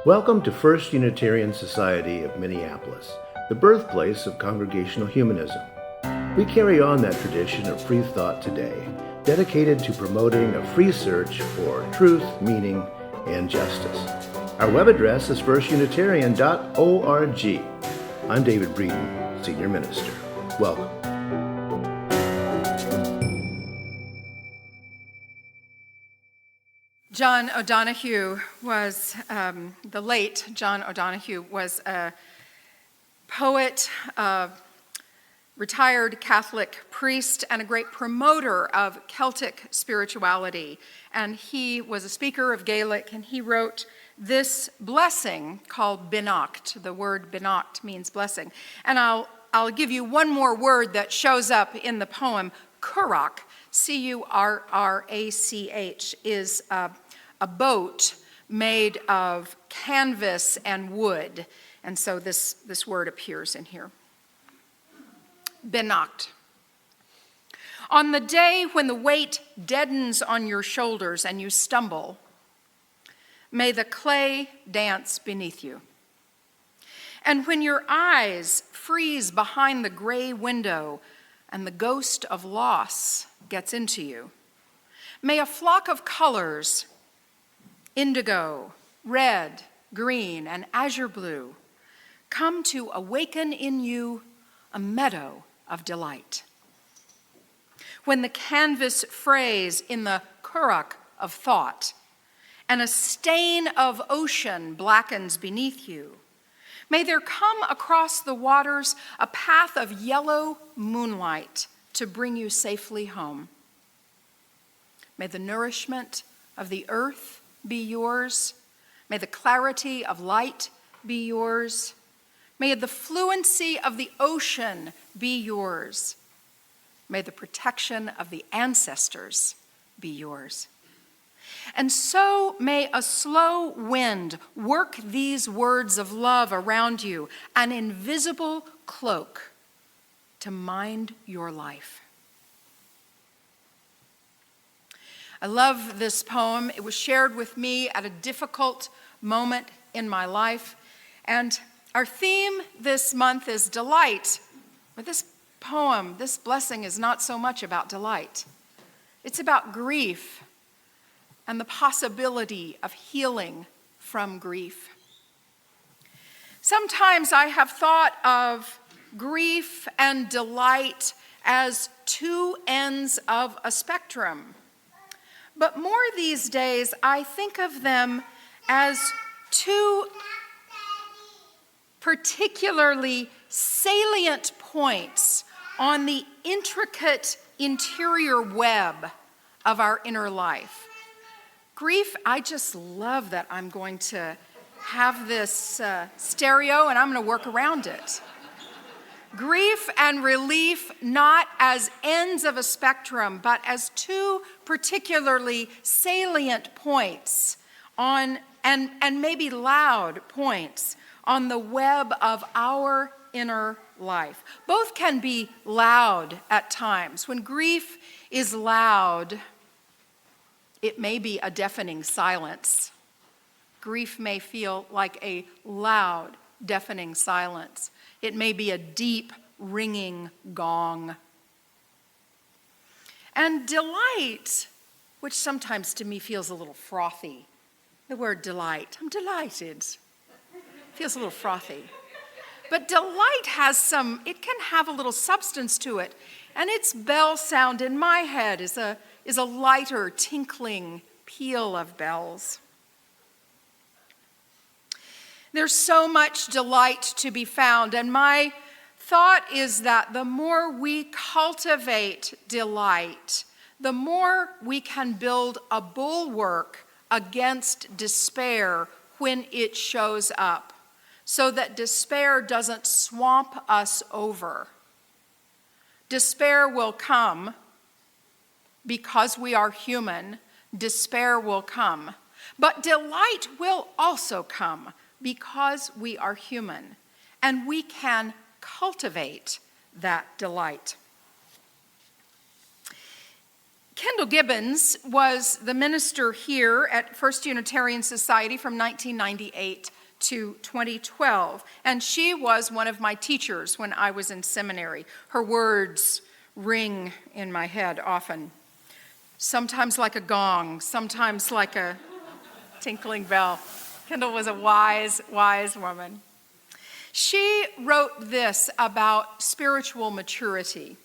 Welcome to First Unitarian Society of Minneapolis, the birthplace of Congregational Humanism. We carry on that tradition of free thought today, dedicated to promoting a free search for truth, meaning, and justice. Our web address is firstunitarian.org. I'm David Breeden, Senior Minister. Welcome. John O'Donohue was, the late John O'Donohue was a poet, a retired Catholic priest, and a great promoter of Celtic spirituality. And he was a speaker of Gaelic, and he wrote this blessing called Beannacht. The word Beannacht means blessing. And I'll give you one more word that shows up in the poem. Currach, C-U-R-R-A-C-H, is a boat made of canvas and wood. And so this word appears in here. Beannacht. On the day when the weight deadens on your shoulders and you stumble, may the clay dance beneath you. And when your eyes freeze behind the gray window and the ghost of loss gets into you, may a flock of colors, indigo, red, green, and azure blue, come to awaken in you a meadow of delight. When the canvas frays in the currach of thought, and a stain of ocean blackens beneath you, may there come across the waters a path of yellow moonlight to bring you safely home. May the nourishment of the earth be yours. May the clarity of light be yours. May the fluency of the ocean be yours. May the protection of the ancestors be yours. And so may a slow wind work these words of love around you, an invisible cloak to mind your life. I love this poem. It was shared with me at a difficult moment in my life. And our theme this month is delight. But this poem, this blessing, is not so much about delight. It's about grief and the possibility of healing from grief. Sometimes I have thought of grief and delight as two ends of a spectrum. But more these days, I think of them as two particularly salient points on the intricate interior web of our inner life. Grief, I just love that I'm going to have this stereo and I'm going to work around it. Grief and relief not as ends of a spectrum, but as two particularly salient points on, and maybe loud points on the web of our inner life. Both can be loud at times. When grief is loud, it may be a deafening silence. Grief may feel like a loud, deafening silence. It may be a deep, ringing gong. And delight, which sometimes to me feels a little frothy. The word delight, I'm delighted. Feels a little frothy. But delight it can have a little substance to it. And its bell sound in my head is a lighter, tinkling peal of bells. There's so much delight to be found, and my thought is that the more we cultivate delight, the more we can build a bulwark against despair when it shows up, so that despair doesn't swamp us over. Despair will come because we are human. Despair will come, but delight will also come because we are human, and we can cultivate that delight. Kendall Gibbons was the minister here at First Unitarian Society from 1998 to 2012, and she was one of my teachers when I was in seminary. Her words ring in my head often, sometimes like a gong, sometimes like a tinkling bell. Kendall was a wise, wise woman. She wrote this about spiritual maturity.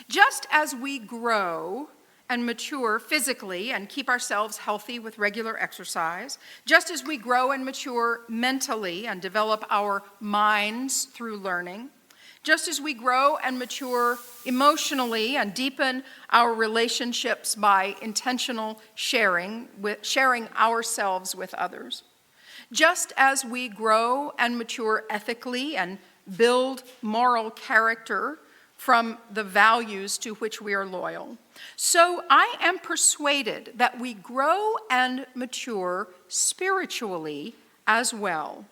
Just as we grow and mature physically and keep ourselves healthy with regular exercise, just as we grow and mature mentally and develop our minds through learning, just as we grow and mature emotionally and deepen our relationships by intentional sharing ourselves with others, just as we grow and mature ethically and build moral character from the values to which we are loyal, so I am persuaded that we grow and mature spiritually as well.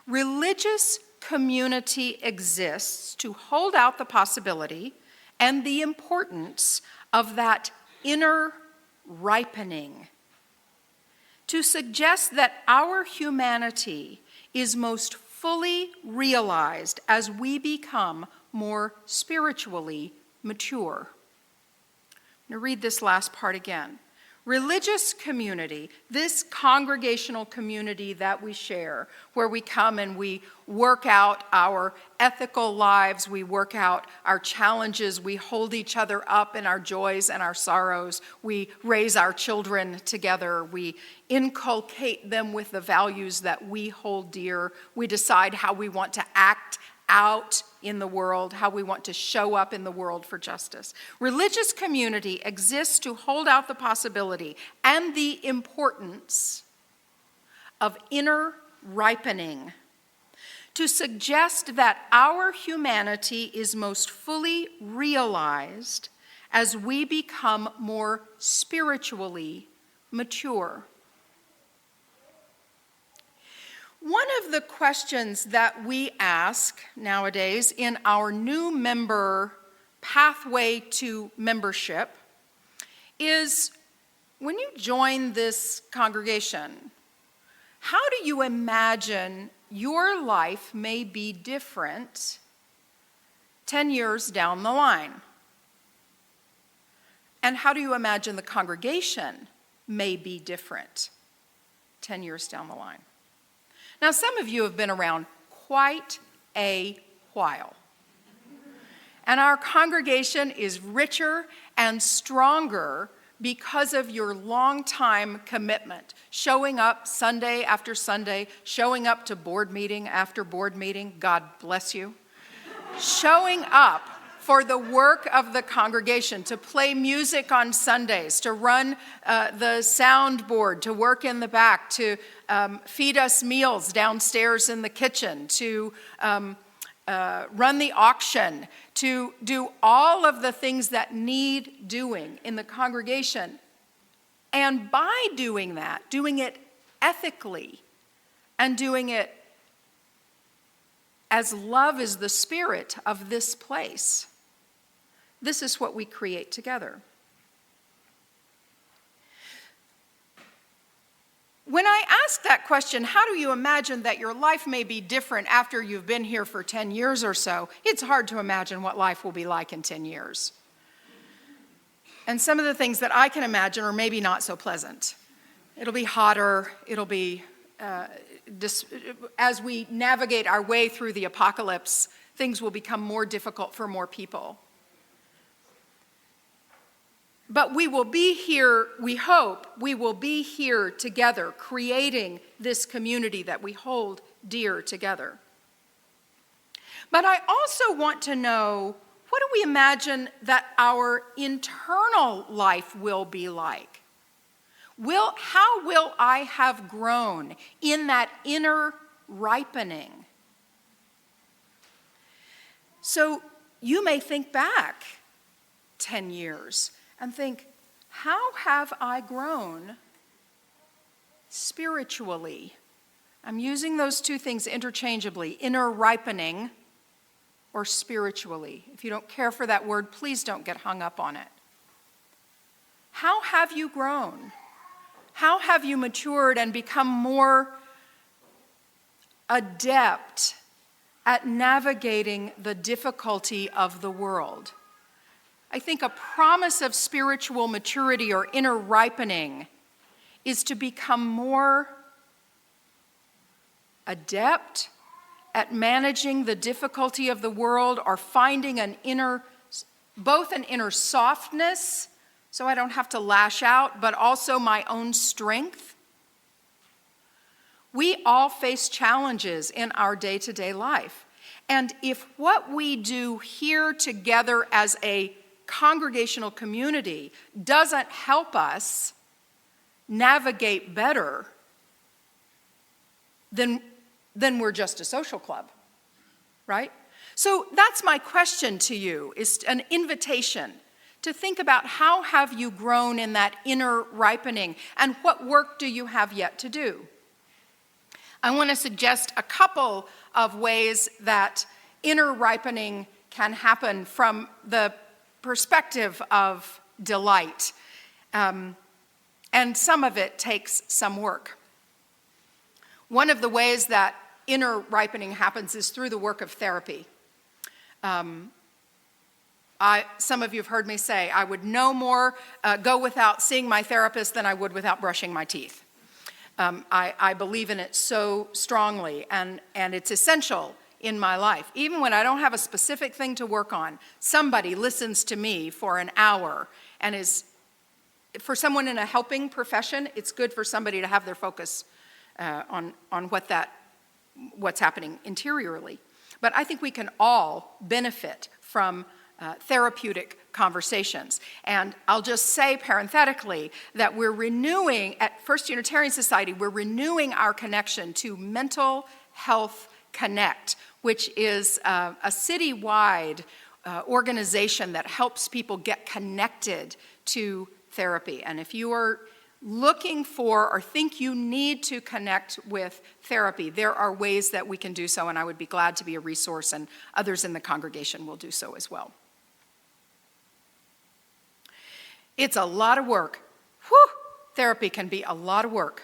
Religious community exists to hold out the possibility and the importance of that inner ripening, to suggest that our humanity is most fully realized as we become more spiritually mature. I'm going to read this last part again. Religious community, this congregational community that we share, where we come and we work out our ethical lives, we work out our challenges, we hold each other up in our joys and our sorrows, we raise our children together, we inculcate them with the values that we hold dear, we decide how we want to act out in the world, how we want to show up in the world for justice. Religious community exists to hold out the possibility and the importance of inner ripening, to suggest that our humanity is most fully realized as we become more spiritually mature. One of the questions that we ask nowadays in our new member pathway to membership is, when you join this congregation, how do you imagine your life may be different 10 years down the line? And how do you imagine the congregation may be different 10 years down the line? Now, some of you have been around quite a while. And our congregation is richer and stronger because of your long-time commitment, showing up Sunday after Sunday, showing up to board meeting after board meeting, God bless you, showing up for the work of the congregation, to play music on Sundays, to run the soundboard, to work in the back, to feed us meals downstairs in the kitchen, to run the auction, to do all of the things that need doing in the congregation. And by doing that, doing it ethically and doing it as love is the spirit of this place, this is what we create together. When I ask that question, how do you imagine that your life may be different after you've been here for 10 years or so? It's hard to imagine what life will be like in 10 years. And some of the things that I can imagine are maybe not so pleasant. It'll be hotter, it'll be, as we navigate our way through the apocalypse, things will become more difficult for more people. But we will be here, we hope, we will be here together, creating this community that we hold dear together. But I also want to know, what do we imagine that our internal life will be like? How will I have grown in that inner ripening? So you may think back 10 years and think, how have I grown spiritually? I'm using those two things interchangeably, inner ripening or spiritually. If you don't care for that word, please don't get hung up on it. How have you grown? How have you matured and become more adept at navigating the difficulty of the world? I think a promise of spiritual maturity or inner ripening is to become more adept at managing the difficulty of the world, or finding both an inner softness, so I don't have to lash out, but also my own strength. We all face challenges in our day-to-day life. And if what we do here together as a congregational community doesn't help us navigate better, then we're just a social club, right? So that's my question to you, is an invitation to think about how have you grown in that inner ripening, and what work do you have yet to do? I want to suggest a couple of ways that inner ripening can happen from the perspective of delight. And some of it takes some work. One of the ways that inner ripening happens is through the work of therapy. Some of you have heard me say, I would no more go without seeing my therapist than I would without brushing my teeth. I believe in it so strongly, and it's essential in my life. Even when I don't have a specific thing to work on, somebody listens to me for an hour, and for someone in a helping profession, it's good for somebody to have their focus on what's happening interiorly. But I think we can all benefit from therapeutic conversations. And I'll just say parenthetically that we're renewing, at First Unitarian Society, we're renewing our connection to Mental Health Connect, which is a citywide organization that helps people get connected to therapy. And if you are looking for or think you need to connect with therapy, there are ways that we can do so, and I would be glad to be a resource, and others in the congregation will do so as well. It's a lot of work. Whew! Therapy can be a lot of work.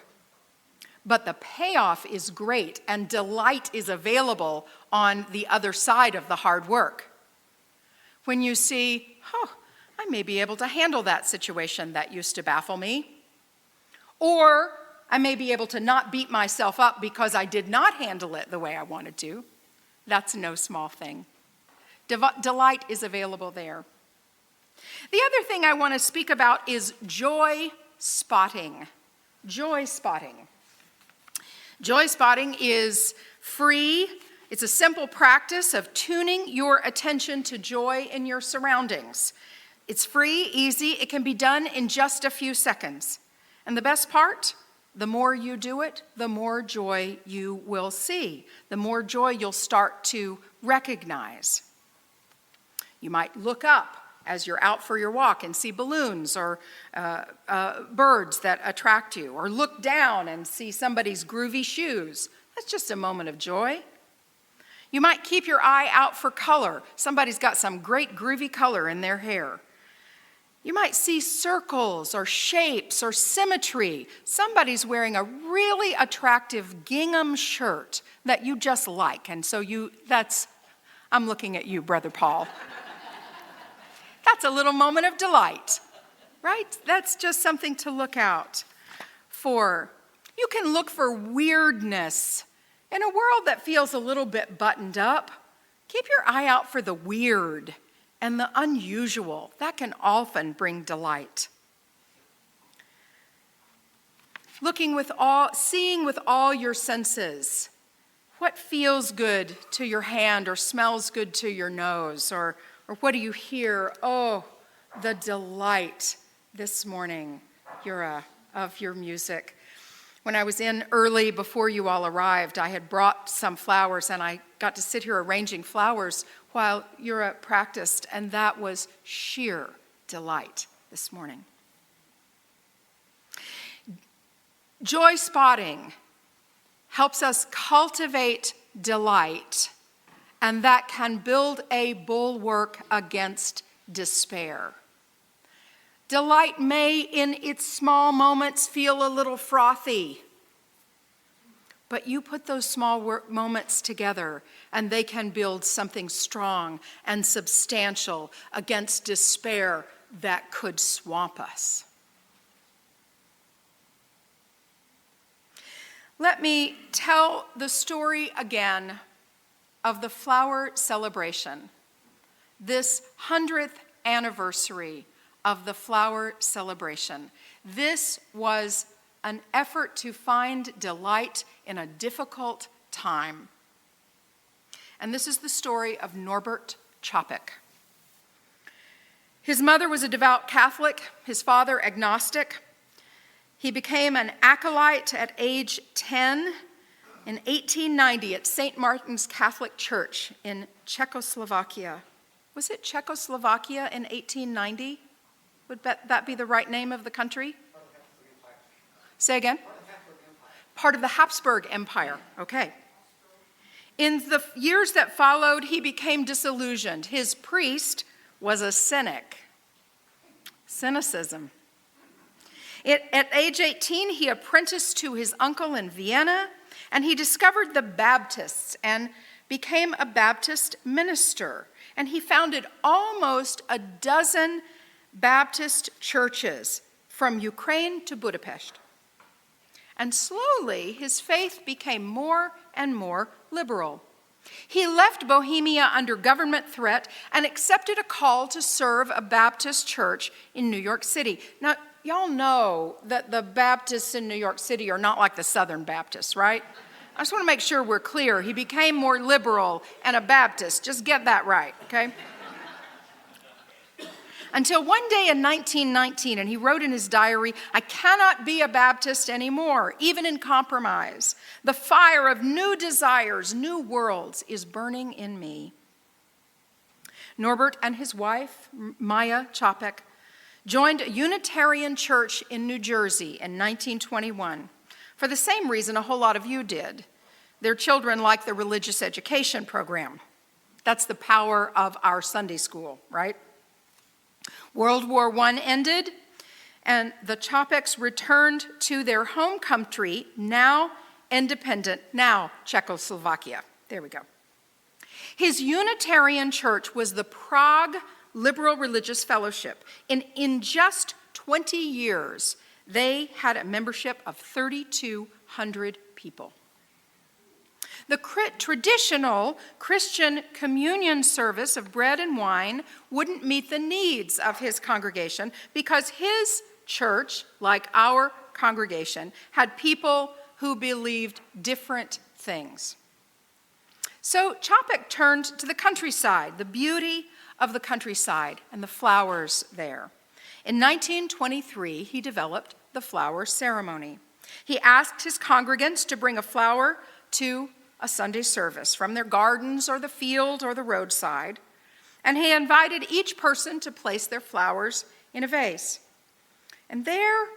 But the payoff is great, and delight is available on the other side of the hard work. When you see, I may be able to handle that situation that used to baffle me, or I may be able to not beat myself up because I did not handle it the way I wanted to. That's no small thing. Delight is available there. The other thing I want to speak about is joy spotting. Joy spotting. Joy spotting is free. It's a simple practice of tuning your attention to joy in your surroundings. It's free, easy. It can be done in just a few seconds. And the best part, the more you do it, the more joy you will see. The more joy you'll start to recognize. You might look up as you're out for your walk and see balloons or birds that attract you, or look down and see somebody's groovy shoes. That's just a moment of joy. You might keep your eye out for color. Somebody's got some great groovy color in their hair. You might see circles or shapes or symmetry. Somebody's wearing a really attractive gingham shirt that you just like, and so I'm looking at you, Brother Paul. That's a little moment of delight, right? That's just something to look out for. You can look for weirdness. In a world that feels a little bit buttoned up, keep your eye out for the weird and the unusual. That can often bring delight. Seeing with all your senses. What feels good to your hand or smells good to your nose, or what do you hear? Oh, the delight this morning, of your music. When I was in early before you all arrived, I had brought some flowers, and I got to sit here arranging flowers while Yura practiced, and that was sheer delight this morning. Joy spotting helps us cultivate delight, and that can build a bulwark against despair. Delight may, in its small moments, feel a little frothy. But you put those small moments together, and they can build something strong and substantial against despair that could swamp us. Let me tell the story again of the flower celebration, this 100th anniversary of the flower celebration. This was an effort to find delight in a difficult time. And this is the story of Norbert Chopik. His mother was a devout Catholic, his father agnostic. He became an acolyte at age 10 in 1890 at St. Martin's Catholic Church in Czechoslovakia. Was it Czechoslovakia in 1890? Would that be the right name of the country? Say again? Part of the Habsburg Empire. Okay. In the years that followed, he became disillusioned. His priest was a cynic. Cynicism. At age 18, he apprenticed to his uncle in Vienna, and he discovered the Baptists and became a Baptist minister. And he founded almost a dozen Baptist churches from Ukraine to Budapest. And slowly, his faith became more and more liberal. He left Bohemia under government threat and accepted a call to serve a Baptist church in New York City. Now, y'all know that the Baptists in New York City are not like the Southern Baptists, right? I just want to make sure we're clear. He became more liberal and a Baptist. Just get that right, okay? Until one day in 1919, and he wrote in his diary, "I cannot be a Baptist anymore, even in compromise. The fire of new desires, new worlds is burning in me." Norbert and his wife, Maya Chopik, joined a Unitarian church in New Jersey in 1921 for the same reason a whole lot of you did. Their children liked the religious education program. That's the power of our Sunday school, right? World War I ended, and the Chopiks returned to their home country, now independent, now Czechoslovakia. There we go. His Unitarian church was the Prague Liberal Religious Fellowship. In just 20 years, they had a membership of 3,200 people. The traditional Christian communion service of bread and wine wouldn't meet the needs of his congregation because his church, like our congregation, had people who believed different things. So Chopik turned to the countryside, the beauty of the countryside and the flowers there. In 1923, he developed the flower ceremony. He asked his congregants to bring a flower to a Sunday service from their gardens or the field or the roadside, and he invited each person to place their flowers in a vase. And there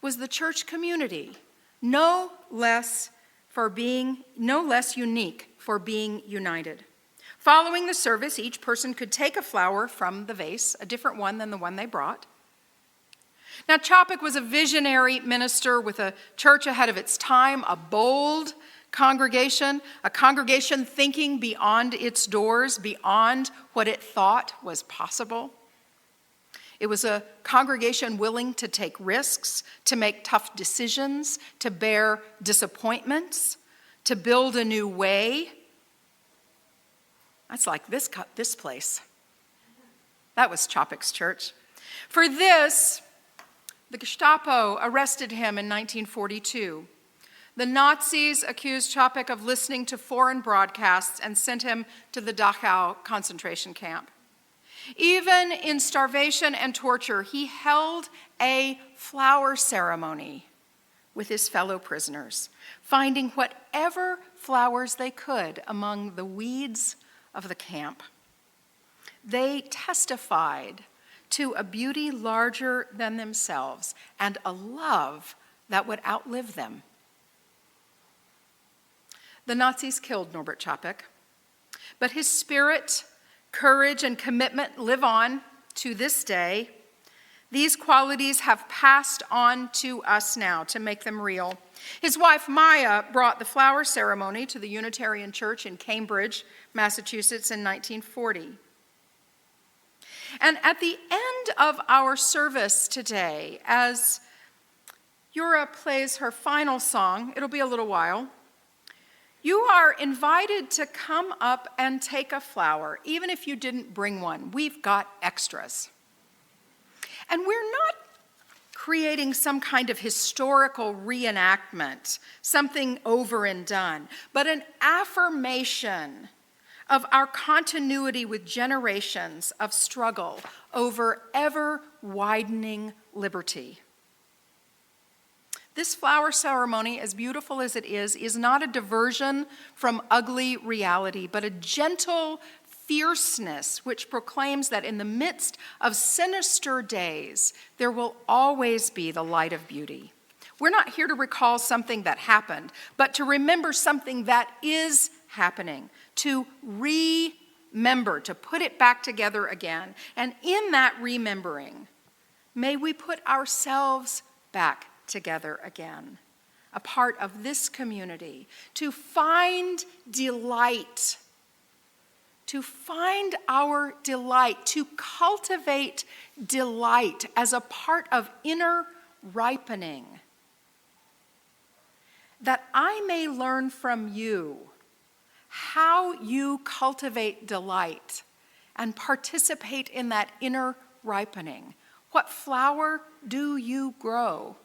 was the church community, no less unique for being united. Following the service, each person could take a flower from the vase, a different one than the one they brought. Now, Chopik was a visionary minister with a church ahead of its time, a bold congregation, a congregation thinking beyond its doors, beyond what it thought was possible. It was a congregation willing to take risks, to make tough decisions, to bear disappointments, to build a new way. That's like this place. That was Chopik's church. For this, the Gestapo arrested him in 1942. The Nazis accused Chopik of listening to foreign broadcasts and sent him to the Dachau concentration camp. Even in starvation and torture, he held a flower ceremony with his fellow prisoners, finding whatever flowers they could among the weeds of the camp. They testified to a beauty larger than themselves and a love that would outlive them. The Nazis killed Norbert Chopik, but his spirit, courage, and commitment live on to this day. These qualities have passed on to us now to make them real. His wife Maya brought the flower ceremony to the Unitarian Church in Cambridge, Massachusetts in 1940. And at the end of our service today, as Yura plays her final song, it'll be a little while, you are invited to come up and take a flower, even if you didn't bring one. We've got extras. And we're not creating some kind of historical reenactment, something over and done, but an affirmation of our continuity with generations of struggle over ever-widening liberty. This flower ceremony, as beautiful as it is not a diversion from ugly reality, but a gentle fierceness which proclaims that in the midst of sinister days, there will always be the light of beauty. We're not here to recall something that happened, but to remember something that is happening, to remember, to put it back together again. And in that remembering, may we put ourselves back together again, a part of this community, to find delight, to find our delight, to cultivate delight as a part of inner ripening, that I may learn from you how you cultivate delight and participate in that inner ripening. What flower do you grow?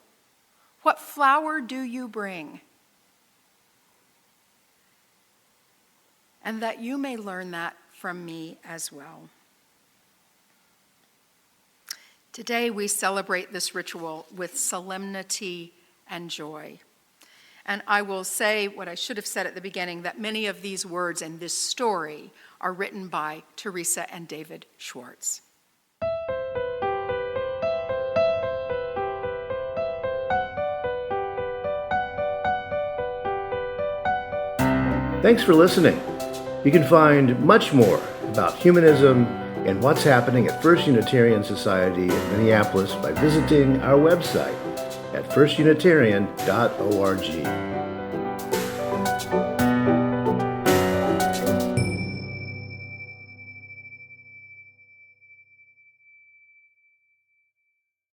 What flower do you bring? And that you may learn that from me as well. Today we celebrate this ritual with solemnity and joy. And I will say what I should have said at the beginning, that many of these words in this story are written by Teresa and David Schwartz. Thanks for listening. You can find much more about humanism and what's happening at First Unitarian Society in Minneapolis by visiting our website at firstunitarian.org.